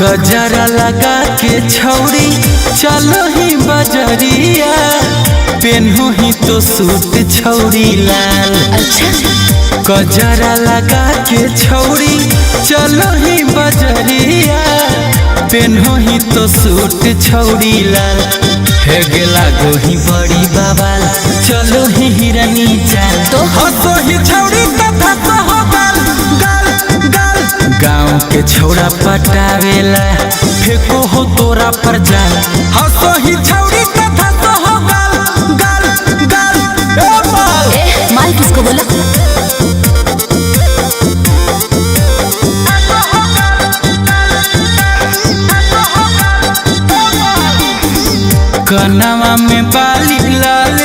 गजरा लगा के छौरी चलो ही बजरिया, पेन्हू ही तो सूट छौरी लाल। गजरा लगा के छौरी चलो ही बजरिया, पेन्हू ही तो सूट छौरी लाल। हे गेला गोही बड़ी बाबाल, चलो ही हिरनी चाल। तो हंसो ही छौरी तथा हो गाल गाल गाल। गाँव के छौड़ा पटावेला, फेंको हो तोरा पर जाल। हंसो ही छौरी तथा हो गाल गाल गाल। ए माल किसको बोला? कनवा में बाली लाल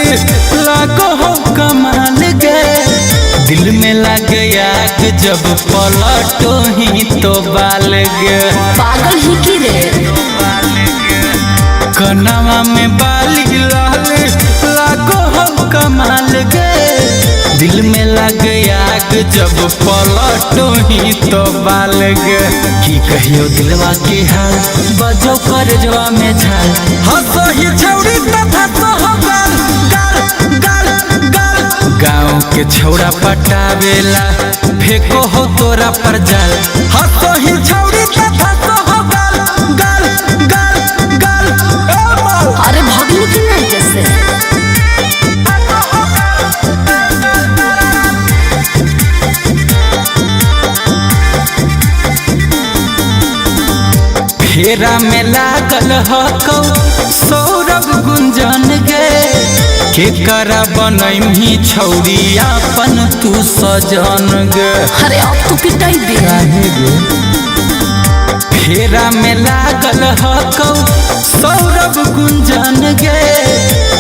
लागो हो कमाल गे, दिल में लग आग जब पलटो ही तो बाल गे। पागल ही की रे। कनवा में बाली लाल लागो हो कमाल गे, दिल में लग आग जब पलटो ही तो बाल गे। की कहियो दिलवा के हाल, बजो करजवा में झाल। हंसो ही छौरी तथा तो हो गाल गाल गाल गाल। गाँव के छौड़ा पटावेला, फेंको हो तोरा पर जाल। हंसो ही छौरी तथा तो हो गाल गाल गाल गाल। अरे भागने की नहीं जैसे। फेरा में लागल हकौ सौरभ गुंजन गे, के करा बनैमी छौरी अपन तू सजन गे। अरे अब तू पिटाई दे। फेरा में लागल हकौ सौरभ गुंजन गे,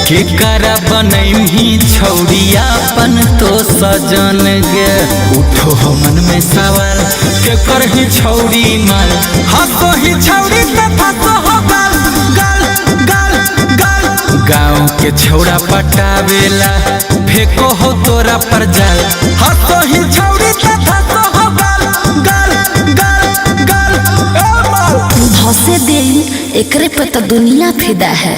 के करा बनैमी छौरी अपन तो सजन गे। उठो हो मन में सवाल, के करही छौरी माल। हंसो ही छौरी तथा तो हो गाल गाल गाल गाल। गाँव के छौड़ा पटावेला, फेंको हो तोरा पर जाल। हंसो ही छौरी तथा तो हो गाल गाल गाल गाल। धसे दे एकरे पे तो दुनिया फिदा है।